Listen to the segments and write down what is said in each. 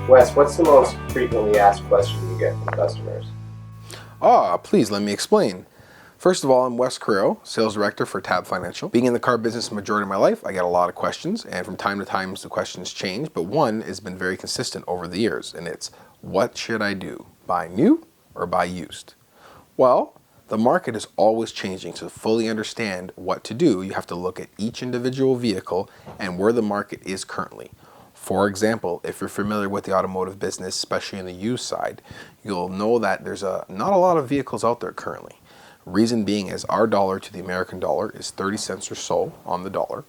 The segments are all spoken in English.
Wes, what's the most frequently asked question you get from customers? Please let me explain. First of all, I'm Wes Carrero, Sales Director for Tab Financial. Being in the car business the majority of my life, I get a lot of questions, and from time to time the questions change, but one has been very consistent over the years, and it's, what should I do? Buy new or buy used? Well, the market is always changing, so to fully understand what to do, you have to look at each individual vehicle and where the market is currently. For example, if you're familiar with the automotive business, especially in the used side, you'll know that there's not a lot of vehicles out there currently. Reason being is our dollar to the American dollar is 30 cents or so on the dollar,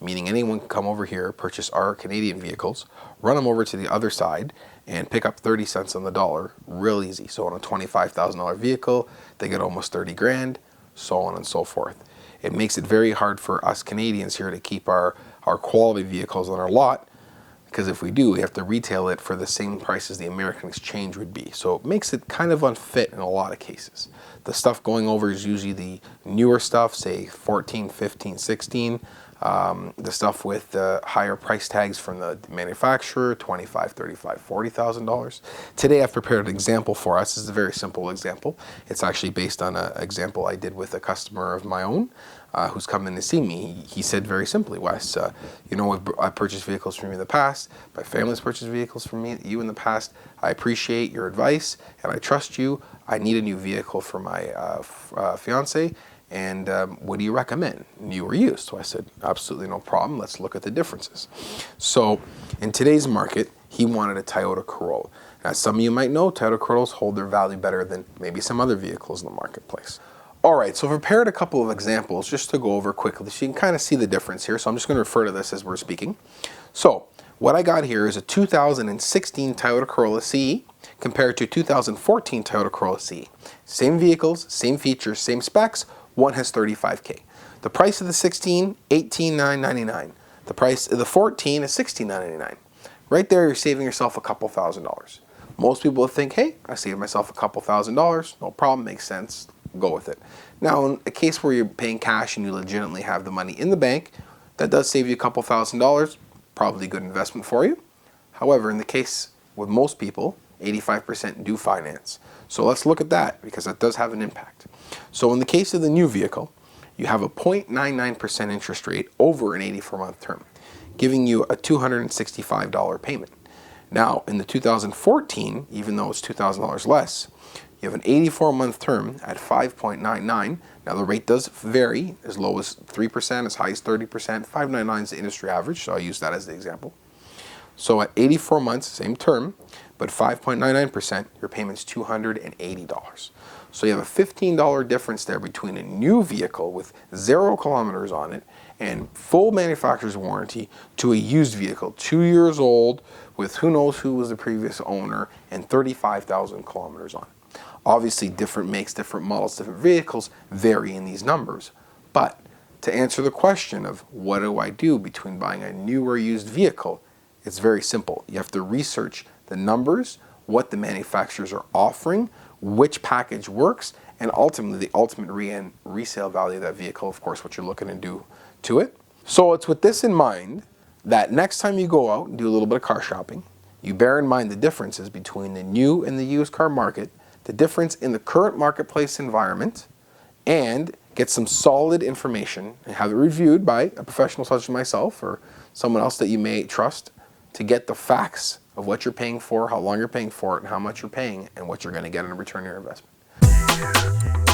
meaning anyone can come over here, purchase our Canadian vehicles, run them over to the other side, and pick up 30 cents on the dollar real easy. So on a $25,000 vehicle, they get almost 30 grand, so on and so forth. It makes it very hard for us Canadians here to keep our quality vehicles on our lot, because if we do, we have to retail it for the same price as the American exchange would be. So it makes it kind of unfit in a lot of cases. The stuff going over is usually the newer stuff, say 14, 15, 16. The stuff with the higher price tags from the manufacturer, $25,000, $35,000, $40,000. Today I've prepared an example for us. This is a very simple example. It's actually based on an example I did with a customer of my own who's come in to see me. He said very simply, Wes, I purchased vehicles from you in the past. My family's purchased vehicles from you in the past. I appreciate your advice and I trust you. I need a new vehicle for my fiance. And what do you recommend, new or used? So I said, absolutely no problem. Let's look at the differences. So in today's market, he wanted a Toyota Corolla. Now, some of you might know Toyota Corollas hold their value better than maybe some other vehicles in the marketplace. All right, so I've prepared a couple of examples just to go over quickly so you can kind of see the difference here. So I'm just going to refer to this as we're speaking. So what I got here is a 2016 Toyota Corolla CE compared to 2014 Toyota Corolla CE. Same vehicles, same features, same specs. One has $35K. The price of the 16, $18,999. The price of the 14 is $16,999. Right there, you're saving yourself a couple $1,000s. Most people would think, hey, I saved myself a couple $1,000s. No problem, makes sense. Go with it. Now, in a case where you're paying cash and you legitimately have the money in the bank, that does save you a couple $1,000s. Probably a good investment for you. However, in the case with most people, 85% do finance. So let's look at that because that does have an impact. So in the case of the new vehicle, you have a 0.99% interest rate over an 84-month term, giving you a $265 payment. Now, in the 2014, even though it's $2,000 less, you have an 84-month term at 5.99. Now, the rate does vary as low as 3%, as high as 30%. 5.99 is the industry average, so I'll use that as the example. So at 84 months, same term, but 5.99%, your payment's $280. So you have a $15 difference there between a new vehicle with 0 kilometers on it and full manufacturer's warranty to a used vehicle, 2 years old, with who knows who was the previous owner and 35,000 kilometers on it. Obviously, different makes, different models, different vehicles vary in these numbers. But to answer the question of what do I do between buying a new or used vehicle, it's very simple. You have to research the numbers, what the manufacturers are offering, which package works, and ultimately the ultimate resale value of that vehicle, of course, what you're looking to do to it. So it's with this in mind that next time you go out and do a little bit of car shopping, you bear in mind the differences between the new and the used car market, the difference in the current marketplace environment, and get some solid information and have it reviewed by a professional such as myself or someone else that you may trust to get the facts of what you're paying for, how long you're paying for it, and how much you're paying, and what you're going to get in return on your investment.